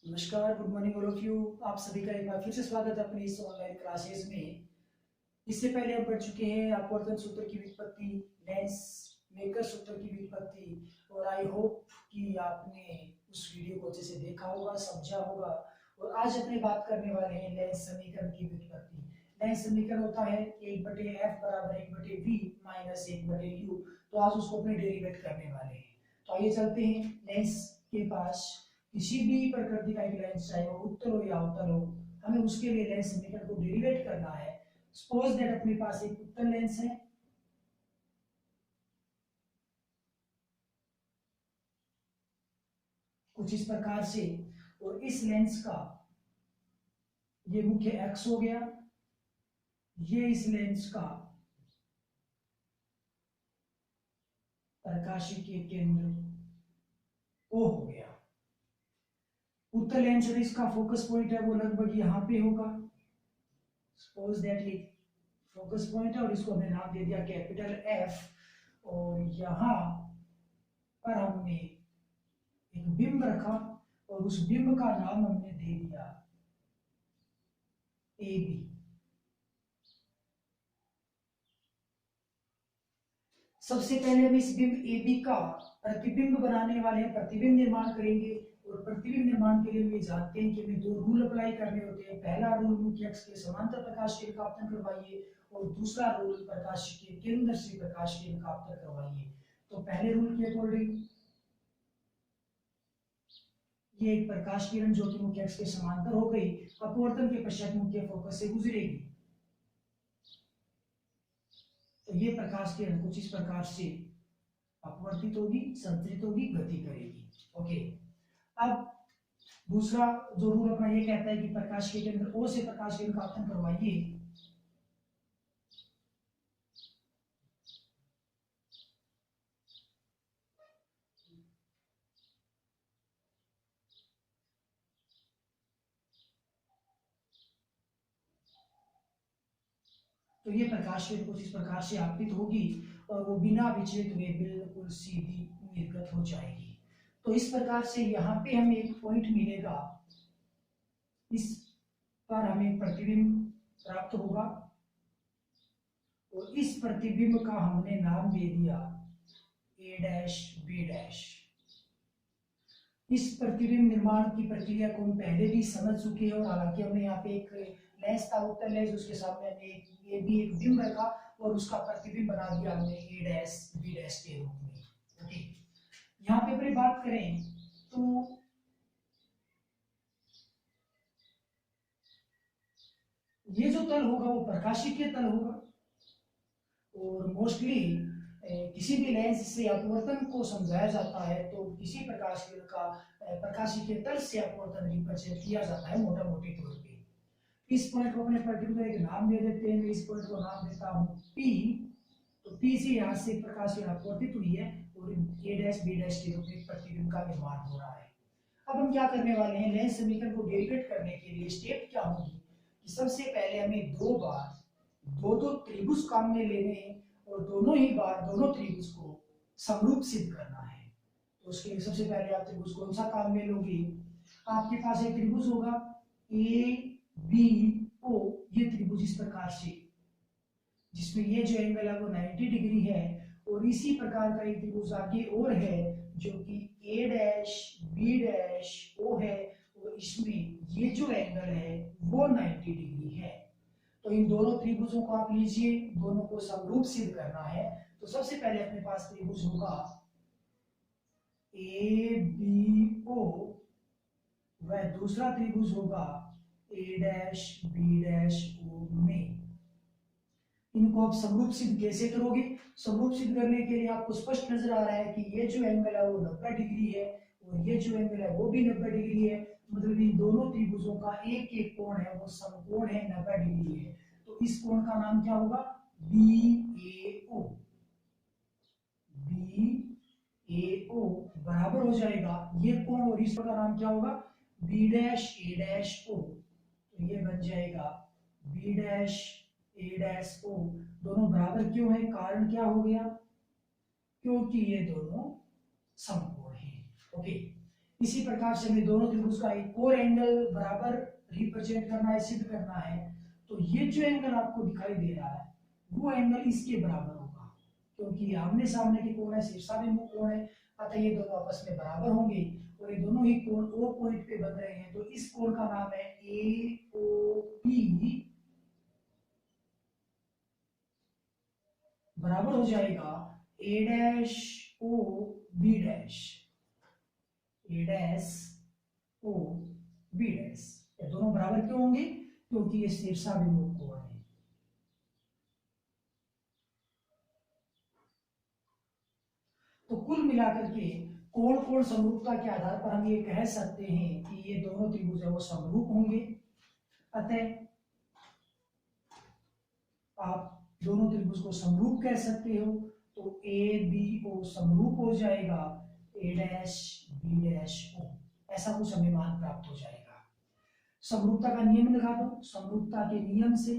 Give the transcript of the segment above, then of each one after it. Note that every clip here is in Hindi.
नमस्कार, good morning all of you. आप सभी का एक बार फिर से स्वागत है अपनी इस ऑनलाइन क्लासेस में। इससे पहले हम पढ़ चुके हैं अपवर्तन सूत्र की व्युत्पत्ति, लेंस मेकर सूत्र की व्युत्पत्ति, और आई होप कि आपने उस वीडियो को अच्छे से देखा होगा, समझा होगा। और आज अपने बात करने वाले हैं लेंस समीकरण की व्युत्पत्ति। लेंस समीकरण होता है 1/f बराबर 1/v माइनस 1/u। तो आज उसको अपने डेरिवेट करने वाले हैं। तो आइए चलते हैं लेंस के पास। किसी भी प्रकृति का एक लेंस, चाहे वो उत्तल हो या अवतल हो, हमें उसके लिए लेंस समीकरण को डेरिवेट करना है। सपोज दैट अपने पास एक उत्तल लेंस है, कुछ इस प्रकार से, और इस लेंस का ये मुख्य एक्स हो गया, ये इस लेंस का प्रकाशिकीय केंद्र ओ हो गया। उत्तल लेंस और इसका फोकस पॉइंट है वो लगभग यहाँ पे होगा। सपोज दैट ये फोकस पॉइंट है और इसको हमने नाम दे दिया कैपिटल एफ। और यहाँ पर हमने एक बिंब रखा और उस बिंब का नाम हमने दे दिया ए बी। सबसे पहले हम इस बिंब ए बी का प्रतिबिंब बनाने वाले हैं, प्रतिबिंब निर्माण करेंगे। और प्रतिबिंब निर्माण के लिए हम ये जानते हैं कि हमें दो रूल अप्लाई करने होते हैं। पहला रूल मुख्य अक्ष के समांतर प्रकाश के का आपतन करवाइए, और दूसरा रूल प्रकाश के केंद्र से प्रकाश के का आपतन करवाइए। तो पहले रूल के अकॉर्डिंग ये एक प्रकाश किरण जो कि मुख्य अक्ष के समांतर हो गई, अपवर्तन के पश्चात मुख्य फोकस से गुजरेगी। तो ये प्रकाश किरण कुछ इस प्रकार से अपवर्तित होगी, संचरित होगी, गति करेगी। ओके, अब दूसरा जो रूल अपना ये कहता है कि प्रकाश के केंद्र ओ से प्रकाश किरण का आपतन करवाइए। तो ये प्रकाश किरण कुछ इस प्रकार से आपतित होगी और वो बिना विचलित हुए बिल्कुल सीधी निर्गत हो जाएगी। तो इस प्रकार से यहाँ पे हमें एक पॉइंट मिलेगा, इस पर हमें प्रतिबिंब प्राप्त होगा, और इस प्रतिबिंब का हमने नाम दे दिया ए डैश बी डैश। इस प्रतिबिंब निर्माण की प्रक्रिया को हम पहले भी समझ चुके हैं, और हालांकि हमने यहाँ पे एक लेंस था, उत्तल लेंस, उसके सामने हमने ये भी एक बिंब रखा और उसका प्रतिबिंब बना दिया हमने ए डैश बी डैश के रूप में। ओके, यहाँ पे अपनी बात करें तो ये जो तल होगा वो प्रकाशिकीय तल होगा, और मोस्टली किसी भी लेंस से अपवर्तन को समझाया जाता है तो किसी प्रकाश किरण का प्रकाशिकीय तल से अपवर्तन रिप्रेजेंट किया जाता है मोटा मोटी तौर पे। इस पॉइंट को अपने पर्टिकुलर एक नाम दे देते हैं। मैं इस पॉइंट को नाम देता हूँ पी। तो पी से यहाँ से प्रकाश किरण अपवर्तित हुई है और ए डैश बी डैश के रूप में प्रतिबिंब का निर्माण हो रहा है। अब हम क्या करने वाले हैं, लेंस समीकरण को डेरिवेट करने के लिए स्टेप क्या होगी कि सबसे पहले हमें दो बार दो दो त्रिभुज काम में लेने हैं, और दोनों ही बार दोनों त्रिभुज को समरूप सिद्ध करना है। तो उसके लिए सबसे पहले आप त्रिभुज कौन सा काम में लोगे, आपके पास एक त्रिभुज होगा ए बी ओ। ये त्रिभुज इस प्रकार से, जिसमें ये जो एंगल है वो 90 डिग्री है, और इसी प्रकार का एक त्रिभुज आगे और है जो कि ए डैश बी डैश ओ है, और इसमें ये जो एंगल है वो 90 डिग्री है। तो इन दोनों त्रिभुजों को आप लीजिए, दोनों को समरूप सिद्ध करना है। तो सबसे पहले अपने पास त्रिभुज होगा ए बी ओ, वह दूसरा त्रिभुज होगा ए डैश बी डैश ओ में। इनको आप समरूप सिद्ध कैसे करोगे, समरूप सिद्ध करने के लिए आपको स्पष्ट नजर आ रहा है कि ये जो एंगल है वो 90 डिग्री है, और ये जो एंगल है वो भी 90 डिग्री है। मतलब इन दोनों त्रिभुजों का एक एक कोण है वो समकोण है, 90 डिग्री है। तो इस कोण का नाम क्या होगा, बी ए ओ। बी ए ओ बराबर हो जाएगा ये कोण, और इस का नाम क्या होगा, बी डैश ए डैश ओ। तो ये बन जाएगा बी डैश ए डैश ओ। दोनों बराबर क्यों है, कारण क्या हो गया, क्योंकि ये दोनों समकोण हैं। ओके, इसी प्रकार से हमें दोनों त्रिभुज का एक और एंगल बराबर रिप्रेजेंट करना है, सिद्ध करना है। तो ये जो एंगल आपको दिखाई दे रहा है वो एंगल इसके बराबर होगा, क्योंकि आमने सामने के कोण है, शीर्षाभिमुख कोण है, अतः ये दोनों आपस में बराबर होंगे और ये दोनों ही कोण ओ पॉइंट पे बन रहे हैं। तो इस कोण का नाम है AOP, बराबर हो जाएगा A dash O B dash, A dash O B dash. ये दोनों बराबर क्यों होंगे? क्योंकि ये शीर्षाभिमुख कोण है। तो कुल मिलाकर के कोण कोण समरूपता के आधार पर हम ये कह सकते हैं कि ये दोनों त्रिभुज है वो समरूप होंगे। अतः आप दोनों त्रिभुज को समरूप कह सकते हो। तो ABO समरूप हो जाएगा A dash B dash O, ऐसा कुछ हमें मान प्राप्त हो जाएगा। समरूपता का नियम लगा दो। समरूपता के नियम से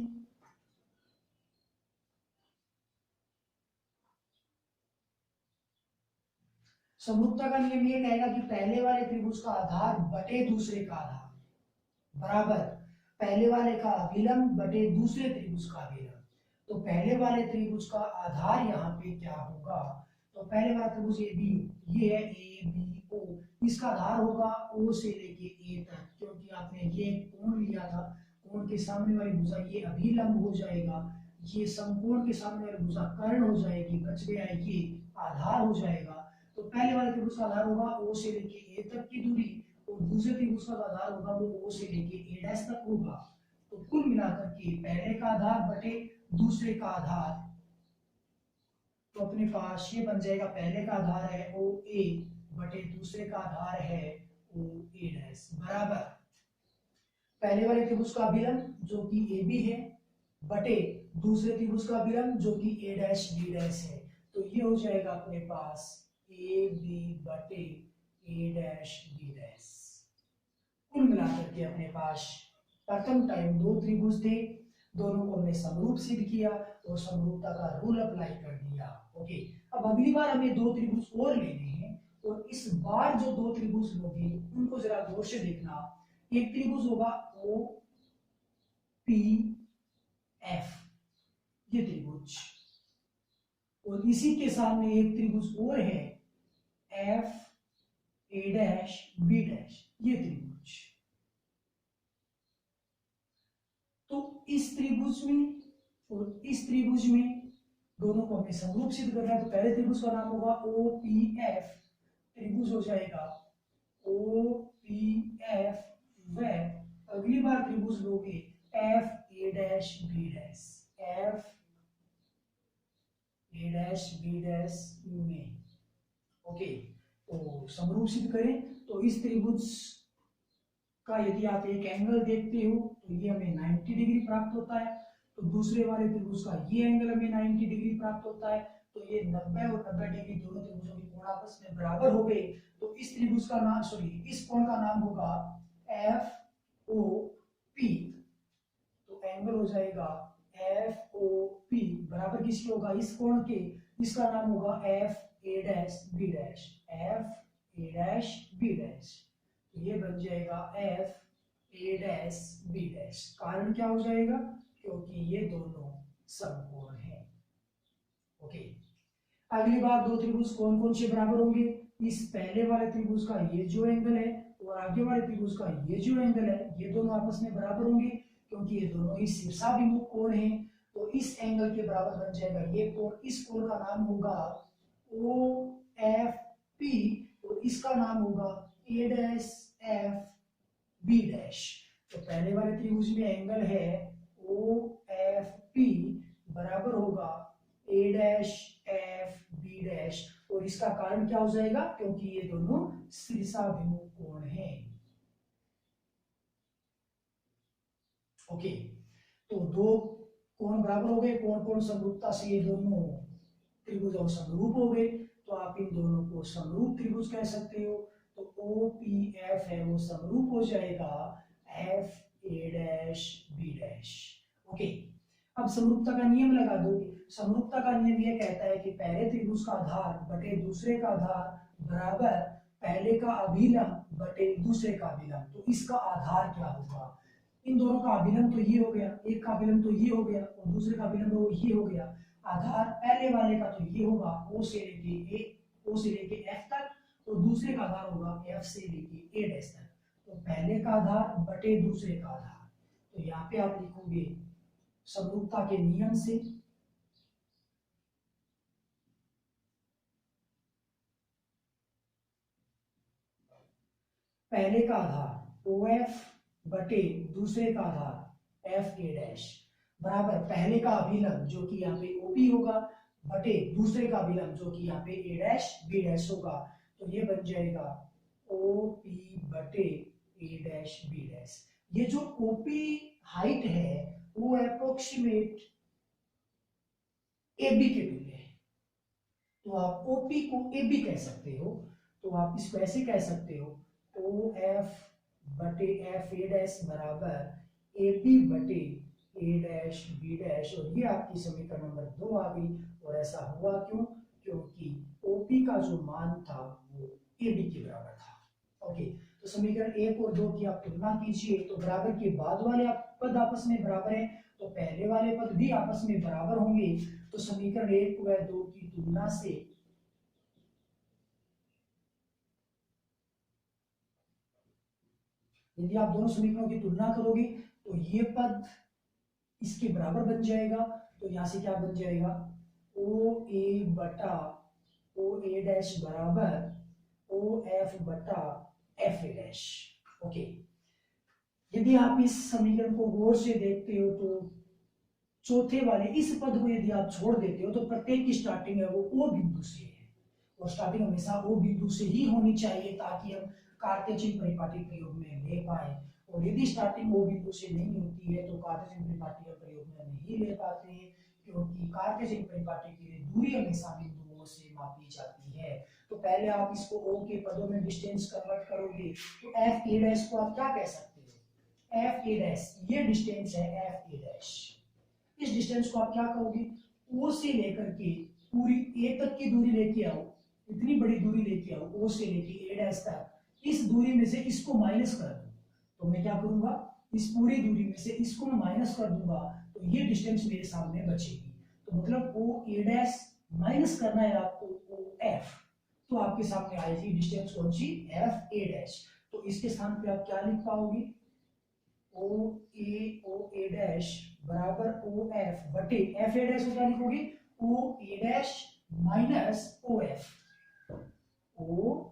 समरूपता का नियम ये कहेगा कि पहले वाले त्रिभुज का आधार बटे दूसरे का आधार बराबर पहले वाले का अभिलंब बटे दूसरे त्रिभुज का अभिलंब। तो पहले वाले त्रिभुज का आधार यहाँ पे क्या होगा? तो पहले वाला त्रिभुज AB, ये है ABO, इसका आधार होगा O से लेके A तक, क्योंकि आपने ये कोण लिया था, कोण के सामने वाली भुजा ये अभिलंब हो जाएगा, ये समकोण के सामने वाली भुजा कर्ण हो जाएगी, बच गया ये आधार हो जाएगा। तो पहले वाले त्रिभुज का आधार होगा O से लेके A तक की दूरी और दूसरे त्रिभुज का आधार होगा वो O से लेके A डैश तक होगा। तो कुल मिलाकर के पहले का आधार बटे दूसरे का आधार, तो अपने पास ये बन जाएगा पहले का आधार है OA बटे दूसरे का आधार है OA डैश बराबर पहले वाले त्रिभुज का अभिलंब जो कि AB है बटे दूसरे त्रिभुज का अभिलंब जो कि A डैश B डैश है। तो ये हो जाएगा अपने पास AB बटे A डैश B डैश। कुल मिलाकर के अपने पास प्रथम टाइम दो त्रिभुज थे, दोनों को हमने समरूप सिद्ध किया और समरूपता का रूल अप्लाई कर दिया। ओके, अब अगली बार हमें दो त्रिभुज और लेने हैं और इस बार जो दो त्रिभुज लोगे उनको जरा गौर से देखना। एक त्रिभुज होगा OPF, ये त्रिभुज, और इसी के सामने एक त्रिभुज और है FA डैश B डैश, ये त्रिभुज। तो इस त्रिभुज में और इस त्रिभुज में दोनों को हमें समरूप सिद्ध करना है। तो पहले त्रिभुज का नाम होगा OPF, त्रिभुज हो जाएगा OPF व अगली बार त्रिभुज लोगे FA dash B dash, FA dash B dash में। ओके, तो समरूप सिद्ध करें तो इस त्रिभुज का यदि आप एक एंगल देखते हो तो ये हमें 90 डिग्री प्राप्त होता है, तो दूसरे वाले त्रिभुज का ये एंगल हमें 90 डिग्री प्राप्त होता है। तो ये 90 और 90 डिग्री दोनों त्रिभुजों के कोण आपस में बराबर हो गए। तो इस त्रिभुज का नाम इस कोण का नाम होगा FOP। तो एंगल हो जाएगा FOP बराबर किसके होगा? इस कोण के, इसका नाम होगा FA dash B dash, FA dash B dash. तो ये बन जाएगा FA डैश B डैश। कारण क्या हो जाएगा? क्योंकि ये दोनों समकोण हैं। ओके, अगली बार दो त्रिभुज कौन कौन से बराबर होंगे? इस पहले वाले त्रिभुज का ये जो एंगल है और आगे वाले त्रिभुज का ये जो एंगल है, ये दोनों आपस में बराबर होंगे क्योंकि ये दोनों ही शीर्षाभिमुख कोण हैं। तो इस एंगल के बराबर बन जाएगा ये कोण। इस कोण का नाम होगा OFP और इसका नाम होगा A dash F B dash. तो पहले वाले त्रिभुज में एंगल है OFP बराबर होगा A dash F B dash, और इसका कारण क्या हो जाएगा? क्योंकि ये दोनों शीर्षाभिमुख कोण हैं। ओके, तो दो कोण बराबर हो गए, कोण कोण समरूपता से ये दोनों त्रिभुज समरूप हो गए। तो आप इन दोनों को समरूप त्रिभुज कह सकते हो। तो OPF है वो समरूप हो जाएगा FA dash B dash. Okay, अब समरूपता का नियम लगा दोगे। समरूपता का नियम यह कहता है कि पहले त्रिभुज का आधार बटे दूसरे का आधार बराबर पहले का अभिलंब बटे दूसरे का अभिलंब, तो इसका आधार क्या होगा? इन दोनों का अभिलंब तो ये हो गया, एक का अभिलंब तो ये हो गया और दूसरे का अभिलंब वो ये हो गया। आधार पहले वाले का तो ये होगा ओ से लेके ए, ओ से लेके एफ तक, तो दूसरे का आधार होगा एफ से लेके ए डैश तक। तो पहले का आधार बटे दूसरे का आधार, तो यहाँ पे आप लिखोगे समरूपता के नियम से पहले का आधार ओ एफ बटे दूसरे का आधार एफ ए डैश बराबर पहले का अभिलंब जो कि यहाँ पे ओपी होगा बटे दूसरे का अभिलंब जो कि यहाँ पे ए डैश बी डैश होगा। तो ये बन जाएगा ओ पी बटे ए डैश बी डैश। ये जो ओपी हाइट है वो अप्रोक्सीमेट ए बी के तुल्य है, तो आप ओपी को ए बी कह सकते हो। तो आप इसको ऐसे कह सकते हो ओ एफ बटे एफ ए डैश बराबर ए बी बटे ए डैश बी डैश, और ये आपकी समीकरण नंबर 2 आ गई। और ऐसा हुआ क्यों? क्योंकि ओपी का जो मान था वो ए बी के बराबर था। ओके, तो समीकरण 1 और 2 की आप तुलना कीजिए, तो बराबर के बाद वाले पद आपस में बराबर है, तो पहले वाले पद भी आपस में बराबर होंगे। तो समीकरण 1 व 2 की तुलना से यदि आप दोनों समीकरणों की तुलना करोगे तो ये पद इसके बराबर बन जाएगा। तो यहां से क्या बन जाएगा ओ ए बटा ओ ए डैश बराबर ओ एफ बटा एफ ए डैश। ओके, यदि आप इस समीकरण को गौर से देखते हो तो चौथे वाले इस पद को यदि आप छोड़ देते हो तो प्रत्येक की स्टार्टिंग है वो ओ बिंदु से है, और स्टार्टिंग हमेशा ओ बिंदु से ही होनी चाहिए ताकि हम कार्टेशियन परिपाटी प्रयोग में ले पाए। और यदि स्टार्टिंग ओ बिंदु से नहीं होती है तो कार्टेशियन परिपाटी का प्रयोग में नहीं ले पाते हैं, क्योंकि कार्टेशियन परिपाटी के लिए दूरी हमेशा बिंदुओं से मापी जाती है। तो पहले आप इसको ओ के पदों में डिस्टेंस कन्वर्ट करोगे तो एफ ए डैश को आप क्या कह सकते हो? एफ ए डैश, ये डिस्टेंस है एफ ए डैश। इस डिस्टेंस को आप क्या कहोगे? ओ से लेकर के पूरी ए तक की दूरी लेके आओ, इतनी बड़ी दूरी लेके आओ ओ से लेके ए डैश तक, इस दूरी में से इसको माइनस कर दो। तो मैं क्या करूंगा, इस पूरी दूरी में से इसको मैं माइनस कर दूंगा, तो ये डिस्टेंस मेरे सामने बचेगी। तो मतलब ओ ए डैश माइनस करना है आपको ओ एफ, तो आपके सामने आएगी डिस्टेंस कौन सी? F A dash. तो इसके स्थान पे आप क्या लिख पाओगे? ओ ए डैश बराबर ओ एफ बटे एफ ए डैश को क्या लिखोगे? ओ ए डैश माइनस ओ एफ, ओ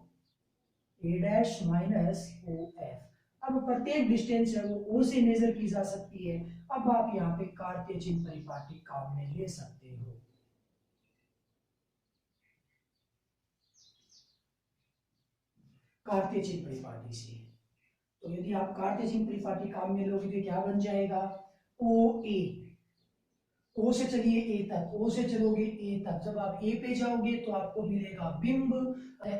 ए डैश माइनस ओ एफ। अब प्रत्येक डिस्टेंस है वो ओ से मेजर की जा सकती है। अब आप यहाँ पे कार्टेशियन परिपाटी काम में ले सकते हो। कार्टेशियन परिपाटी से तो यदि आप कार्टेशियन परिपाटी काम में लोगे तो क्या बन जाएगा? ओ ए, ओ से चलिए ए तक, ओ से चलोगे ए तक, जब आप ए पे जाओगे तो आपको मिलेगा बिंब।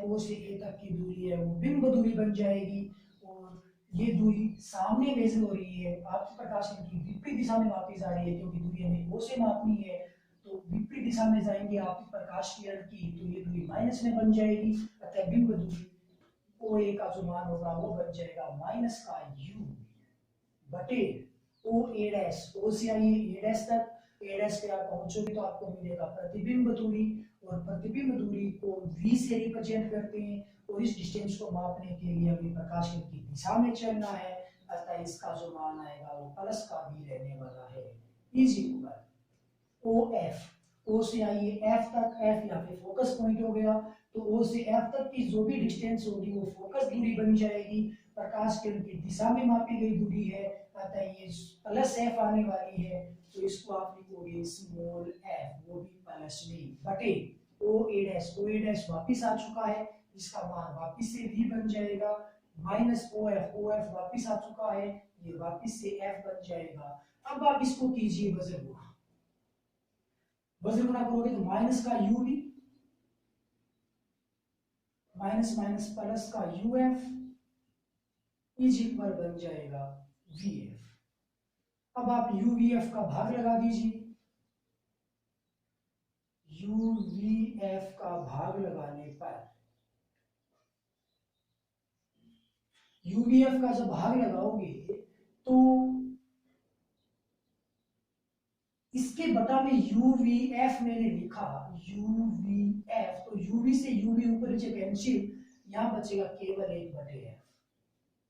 ओ से ए तक की दूरी है वो बिंब दूरी बन जाएगी, और ये दूरी सामने मेजर हो रही है, आपकी प्रकाश की विपरीत दिशा में मापी जा रही है, क्योंकि दूरी हमें ओ से मापनी है। तो विपरीत दिशा में जाएंगे आपकी प्रकाश किरण की, तो ये दूरी माइनस में बन जाएगी। अतः बिंब दूरी ओ ए का जो मान होगा वो बन जाएगा माइनस का यू बटे ओ ए डैश। ओ से आइए ए डैश तक, ए डैश पे आप पहुंचोगे तो आपको मिलेगा प्रतिबिंब दूरी, और प्रतिबिंब दूरी को v से रिप्रेजेंट करते हैं, और इस डिस्टेंस को मापने के लिए हमें प्रकाश की दिशा में चलना है। अतः इसका जो मान आएगा वो प्लस का भी रहने वाला है। इज इक्वल ओ एफ, ओ से आइए एफ तक, एफ यहाँ पे फोकस पॉइंट हो गया, तो ओ से एफ तक की जो भी डिस्टेंस होगी वो फोकस दूरी बन जाएगी। प्रकाश किरण की दिशा में मापी गई दूरी है, अतः ये प्लस एफ आने वाली है। तो इसको आप लिखोगे स्मॉल एफ, वो भी प्लस में बटे ओ ए डैश। ओ ए डैश वापिस आ चुका है, इसका मान वापिस से v बन जाएगा, minus o f, o f वापिस आ चुका है, ये वापिस से एफ बन जाएगा। अब आप इसको कीजिए वजन गुणा, वजन गुणा करोगे तो माइनस का यू भी, माइनस माइनस प्लस का यू एफ इज इक्वल बन जाएगा वी एफ। अब आप यू वी एफ का भाग लगा दीजिए, यू वी एफ का भाग लगाने पर यूवीएफ का जब भाग लगाओगे तो इसके बटा में यूवीएफ मैंने लिखा, यूवीएफ, तो यूवी से यूवी ऊपर नीचे कैंसिल, यहां बचेगा केवल 1/f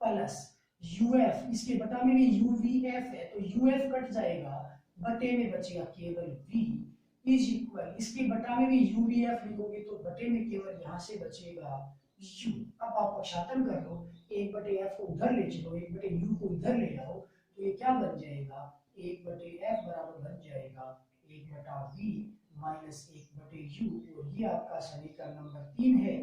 प्लस यूएफ, इसके बटा में भी यूवीएफ है तो यूएफ कट जाएगा, बटे में बचेगा केवल v इज इक्वल, इसके बटा में भी यूवीएफ लिखोगे तो बटे में केवल यहां से बचेगा u। अब आप पक्षांतरण कर लो, 1/f को उधर ले चलो, 1/u को इधर ले आओ, तो ये क्या बन जाएगा, 1/f बराबर बन जाएगा 1/v माइनस 1/u, और ये आपका समीकरण नंबर 3 है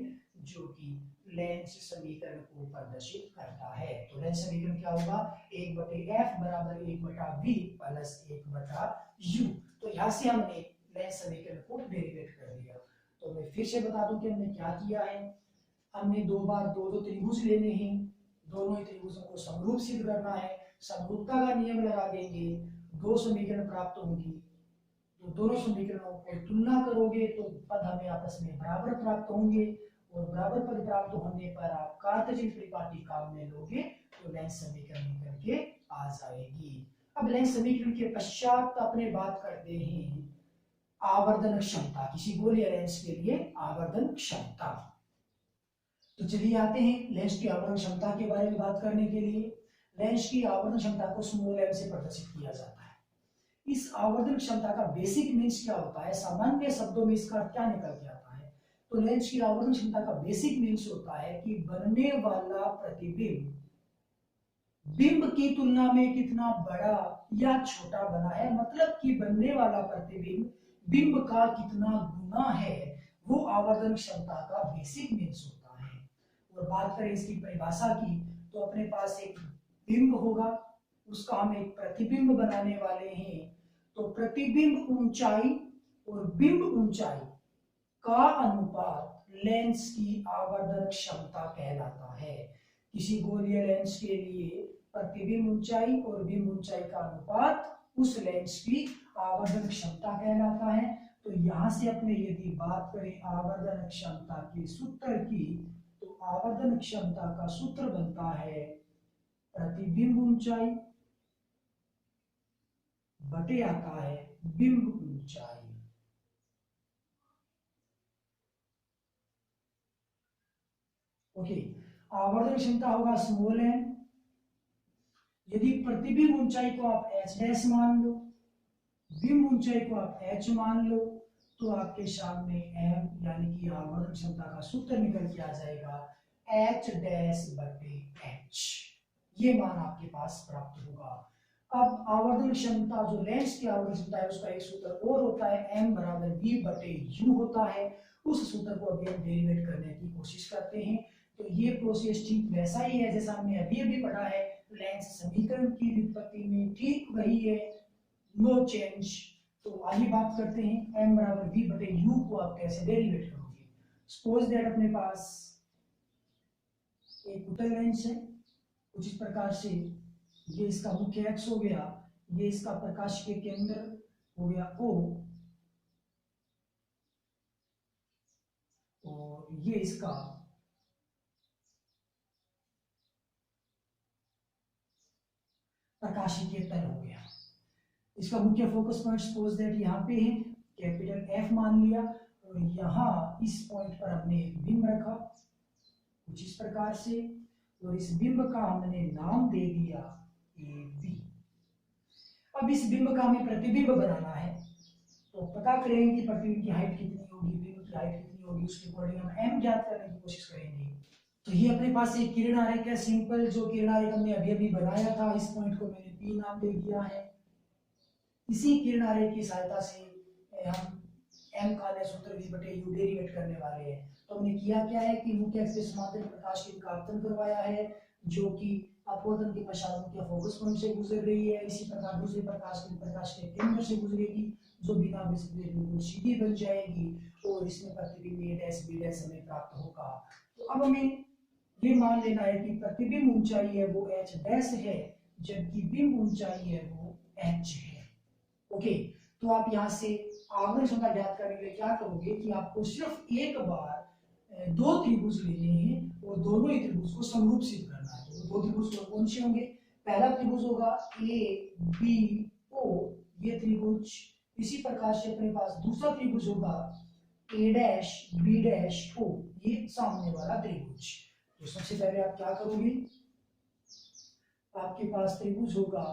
जो कि लेंस समीकरण को प्रदर्शित करता है। तो लेंस समीकरण क्या होगा, 1/f बराबर 1/v प्लस 1/u। तो यहाँ से हमने लेंस समीकरण को डेरिवेट कर दिया। तो मैं फिर से बता दूं कि हमने क्या किया है, हमने दो बार दो त्रिभुज लेने हैं, दोनों ही त्रिभुजों को समरूप सिद्ध करना है, समरूपता का नियम लगा देंगे, दो समीकरण प्राप्त होंगी, तो दोनों समीकरणों को तुलना करोगे तो पद हमें आपस में बराबर प्राप्त होंगे, और बराबर पद प्राप्त होने पर आप कार्तेशियन परिपाटी काम में लोगे तो लेंस समीकरण निकल के आ जाएगी। अब लेंस समीकरण के पश्चात अपने बात करते हैं आवर्धन क्षमता, किसी गोलीय लेंस के लिए आवर्धन क्षमता। तो चलिए आते हैं लेंस की आवर्धन क्षमता के बारे में बात करने के लिए। लेंस की आवर्धन क्षमता को स्मॉल एम से प्रदर्शित किया जाता है। इस आवर्धन क्षमता का बेसिक मीन्स क्या होता है, सामान्य शब्दों में इसका क्या निकल के आता है, तो लेंस की आवर्धन क्षमता का बेसिक मीन्स होता है कि बनने वाला प्रतिबिंब बिंब की तुलना में कितना बड़ा या छोटा बना है, मतलब कि बनने वाला प्रतिबिंब बिंब का कितना गुना है, वो आवर्धन क्षमता का बेसिक मीन्स होता है। और बात करें इसकी परिभाषा की, तो अपने पास एक बिंब होगा, उसका हम एक प्रतिबिंब बनाने वाले हैं, तो प्रतिबिंब ऊंचाई और बिंब ऊंचाई का अनुपात लेंस की आवर्धन क्षमता कहलाता है। किसी गोलीय लेंस के लिए प्रतिबिंब ऊंचाई और बिंब ऊंचाई का अनुपात उस लेंस की आवर्धन क्षमता कहलाता है। तो यहां से अपने यदि बात करें आवर्धन क्षमता के सूत्र की, तो आवर्धन क्षमता का सूत्र बनता है प्रतिबिंब ऊंचाई बटे आता है बिंब ऊंचाई। ओके, आवर्धन क्षमता होगा स्मॉल एम, यदि प्रतिबिंब ऊंचाई को आप एच डैश मान लो, बिंब ऊंचाई को आप एच मान लो, तो आपके सामने एम यानी कि आवर्धन क्षमता का सूत्र निकल के आ जाएगा एच डैश बटे एच, ये मान आपके पास प्राप्त होगा। अब आवर्धन क्षमता जो लेंस की आवर्धन क्षमता है उसका एक सूत्र और होता है, एम बराबर वी बटे यू होता है। उस सूत्र को अभी हम डेरिवेट करने की कोशिश करते हैं। तो ये प्रोसेस ठीक वैसा ही है जैसा हमने अभी अभी पढ़ा है, लेंस समीकरण की व्युत्पत्ति में ठीक वही है, नो चेंज। तो आइए बात करते हैं m बराबर v बटे u को आप कैसे डेरिवेट करोगे। सपोज दैट अपने पास एक उत्तल लेंस है, कुछ इस प्रकार से, ये इसका मुख्य एक्स हो गया, ये इसका प्रकाश के केंद्र हो गया O, और ये इसका प्रकाशिकीय तल हो गया। इसका मुख्य फोकस पॉइंट सपोज दैट यहाँ पे है, कैपिटल F मान लिया, और यहाँ इस पॉइंट पर हमने एक बिंब रखा कुछ इस प्रकार से, और इस बिंब का हमने नाम दे दिया AB। अब इस बिंब का हमें प्रतिबिंब बनाना है, तो पता करेंगे कि प्रतिबिंब की हाइट कितनी होगी, बिंब की हाइट कितनी होगी, उसके अकॉर्डिंग हम m ज्ञात करने की कोशिश करेंगे। तो ये अपने पास एक किरण आरेख है सिंपल, जो किरण आरेख हमने अभी अभी बनाया था, इस पॉइंट को मैंने P नाम दे दिया है। इसी किरण आरेख की सहायता से हम m का सूत्र v बटे u डेरिवेट करने वाले हैं। तो हमने किया क्या है कि मुख्य एक्स के समांतर प्रकाश की विकापतन करवाया है, जो कि अपवर्तन के पश्चात मुख्य फोकस पॉइंट से गुजर रही है। इसी प्रकार दूसरे प्रकाश के केंद्र से गुजरेगी, जो बिना विस्फोट बिल्कुल सीधी बन जाएगी, और इसमें प्रतिबिंब a डैश b डैश हमें प्राप्त होगा। तो अब हमें ये मान लेना है कि प्रतिबिंब ऊंचाई है वो h डैश है, जबकि बिंब ऊंचाई है वो h है। ओके, तो आप यहाँ से आवर्धन क्षमता ज्ञात करने के लिए क्या करोगे कि आपको सिर्फ एक बार दो त्रिभुज लेने हैं और दोनों ही त्रिभुज को समरूप सिद्ध करना है। तो दो त्रिभुज कौन से होंगे? पहला त्रिभुज होगा ए बी ओ, ये त्रिभुज। इसी प्रकार से अपने पास दूसरा त्रिभुज होगा ए डैश बी डैश ओ, ये सामने वाला त्रिभुज। तो सबसे पहले आप क्या करोगे, आपके पास त्रिभुज होगा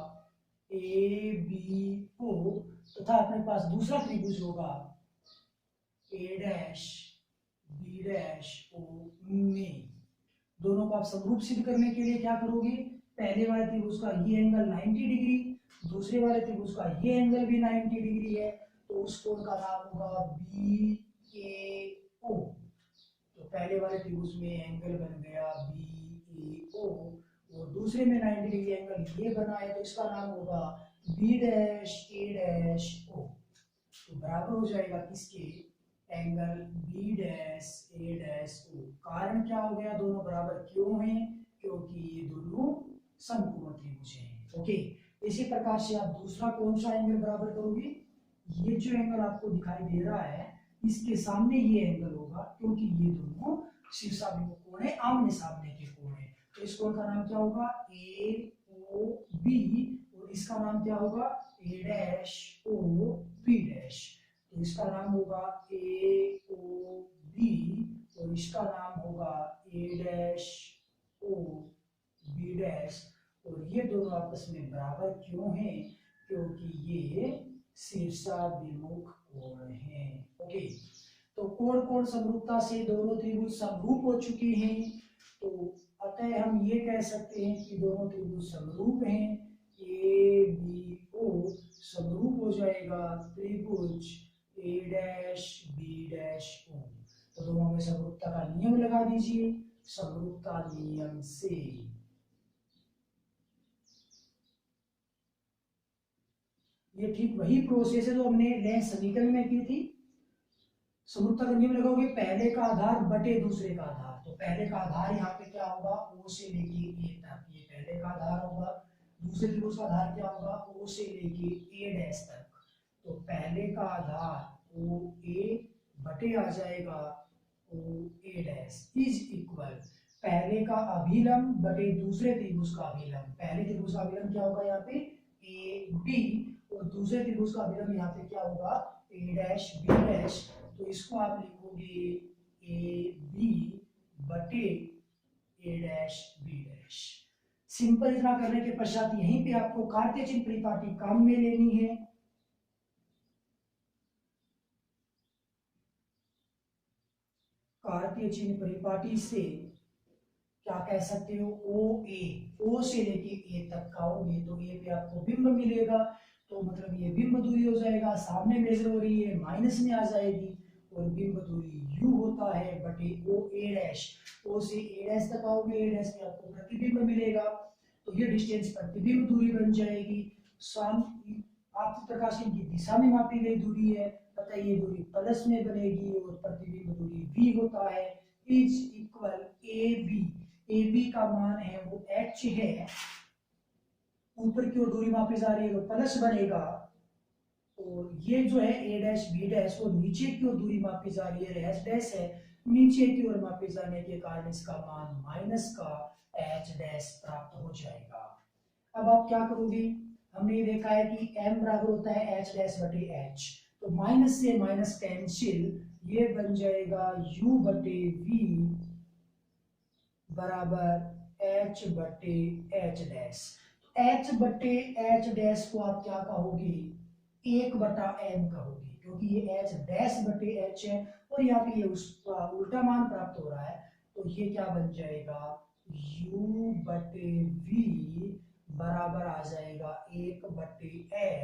ए बी ओ तथा अपने पास दूसरा त्रिभुज होगा ए डैश बी डैश ओ में। दोनों को आप समरूप सिद्ध करने के लिए क्या करोगे, पहले वाले त्रिभुज का ये एंगल 90 डिग्री, दूसरे वाले त्रिभुज का ये एंगल भी 90 डिग्री है, तो उस कोण का नाम होगा बी ए ओ। तो पहले वाले त्रिभुज में एंगल बन गया बी ए ओ और दूसरे में 90 डिग्री एंगल ये बना है, तो इसका नाम होगा बी डैश ए डैश ओ। तो बराबर हो जाएगा किसके, एंगल बी डैश ए डैश ओ। कारण क्या हो गया, दोनों बराबर क्यों हैं, क्योंकि ये दोनों समकोण त्रिभुज हैं। ओके, इसी प्रकार से आप दूसरा कौन सा एंगल बराबर करोगे, ये जो एंगल आपको दिखाई दे रहा है इसके सामने ये एंगल होगा, क्योंकि ये दोनों शीर्षाभिमुख कोण है, आमने सामने के कोण है। तो इस कोण का नाम क्या होगा, ए ओ बी, और इसका नाम क्या होगा, ए डैश ओ बी डैश। तो इसका नाम होगा ए ओ बी और इसका नाम होगा ए डैश ओ बी डैश। और ये दोनों आपस में बराबर क्यों हैं, क्योंकि ये शीर्षाभिमुख कोण हैं। ओके, तो कोण कोण समरूपता से दोनों त्रिभुज समरूप हो चुके हैं, तो अतः हम ये कह सकते हैं कि दोनों त्रिभुज समरूप हैं। ए बी ओ समरूप हो जाएगा त्रिभुज ए डैश बी डैश ओ। तो दोनों में समरूपता का नियम लगा दीजिए, समरूपता नियम से ये ठीक वही प्रोसेस है जो हमने लेंथ समीकरण में की थी। समरूपता का नियम लगाओगे, पहले का आधार बटे दूसरे का आधार। तो पहले का आधार यहाँ पे क्या होगा, ओ से लेके ए तक, ये पहले का आधार होगा। दूसरे त्रिभुज का आधार क्या होगा, ओ से लेके ए डैश तक। तो पहले का आधार ओ ए बटे आ जाएगा ओ ए डैश इज इक्वल पहले का अभिलंब बटे दूसरे त्रिभुज का अभिलंब। पहले त्रिभुज का अभिलंब क्या होगा यहाँ पे, ए बी, और दूसरे त्रिभुज का अभिलंब यहाँ पे क्या होगा, ए डैश बी डैश। तो इसको आप लिखोगे ए बी बटे ए डैश बी डैश। सिंपल इतना करने के पश्चात यहीं पे आपको कार्तीय चिन्ह परिपाटी काम में लेनी है। कार्तीय चिन्ह परिपाटी से क्या कह सकते हो, ओ से लेके ए तक का होगे तो ए पे आपको बिंब मिलेगा, तो मतलब ये बिंब दूरी हो जाएगा, सामने मेजर हो रही है माइनस में आ जाएगी, और बिंब दूरी यू होता है बटे ओ ए डैश। ओ से ए डैश तक आओगे, ए डैश में आपको प्रतिबिंब मिलेगा, तो ये डिस्टेंस प्रतिबिंब दूरी बन जाएगी। आपतित प्रकाश की दिशा में मापी गई दूरी है, तथा ये दूरी प्लस में बनेगी, और प्रतिबिंब दूरी v होता है is equal a b. A b का मान है वो h है, ऊपर की ओर दूरी मापी जा रही है तो प्लस बनेगा, और ये जो है ए डैश बी डैश वो नीचे की ओर दूरी मापी जा रही है, एच डैश है, नीचे की ओर मापी जाने के कारण इसका मान माइनस का एच डैश प्राप्त हो जाएगा। अब आप क्या करोगे, हमने देखा है कि m बराबर होता है एच डैश बटे एच, तो माइनस से माइनस कैंसिल, ये बन जाएगा u बटे v बराबर h बटे एच डैश। h बटे एच डैश को आप क्या कहोगे, 1 बटा m कहोगे, क्योंकि ये h डैश बटे h है और यहाँ पे ये उसका उल्टा मान प्राप्त हो रहा है, तो ये क्या बन जाएगा, u बटे v बराबर आ जाएगा 1 बटे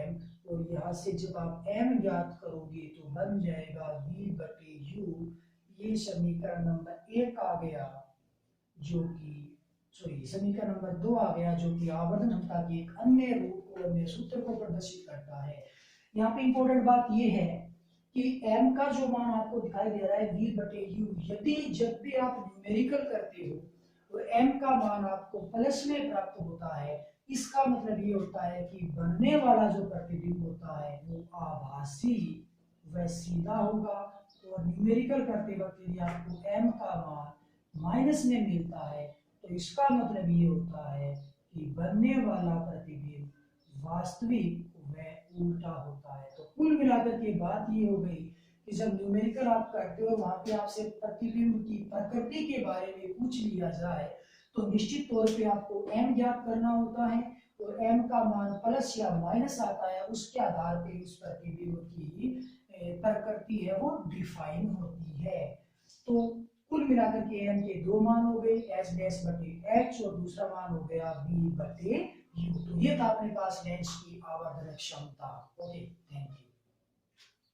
m, और यहाँ से जब आप m ज्ञात करोगे तो बन जाएगा v बटे u। ये समीकरण नंबर 1 आ गया, जो कि समीकरण नंबर 2 आ गया, जो कि आवर्धन क्षमता के एक अन्य रूप को, अन्य सूत्र को प्रदर्शित करता है। यहाँ पे इंपॉर्टेंट बात ये है कि m का जो मान आपको दिखाई दे रहा है v बटे u, यदि जब भी आप न्यूमेरिकल करते हो तो m का मान आपको प्लस में प्राप्त होता है, इसका मतलब ये होता है कि बनने वाला जो प्रतिबिंब होता है वो आभासी व सीधा होगा, और न्यूमेरिकल करते वक्त यदि आपको m का मान माइनस में मिलता है तो इसका मतलब ये होता है कि बनने वाला प्रतिबिंब वास्तविक व उल्टा होता है। तो कुल मिलाकर के बात ये हो गई कि जब न्यूमेरिकल आप करते हो वहां पे आपसे प्रतिबिंब की प्रकृति के बारे में पूछ लिया जाए तो निश्चित तौर पे आपको m ज्ञात करना होता है और m का मान प्लस या माइनस आता है, उसके आधार पे उस प्रतिबिंब की प्रकृति है वो डिफाइन होती है। तो कुल मिलाकर के m के दो मान हो गए, s डैश बटे h और दूसरा मान हो गया v बटे u। तो ये था अपने पास लेंस की आवर्धन क्षमता। Okay, thank you.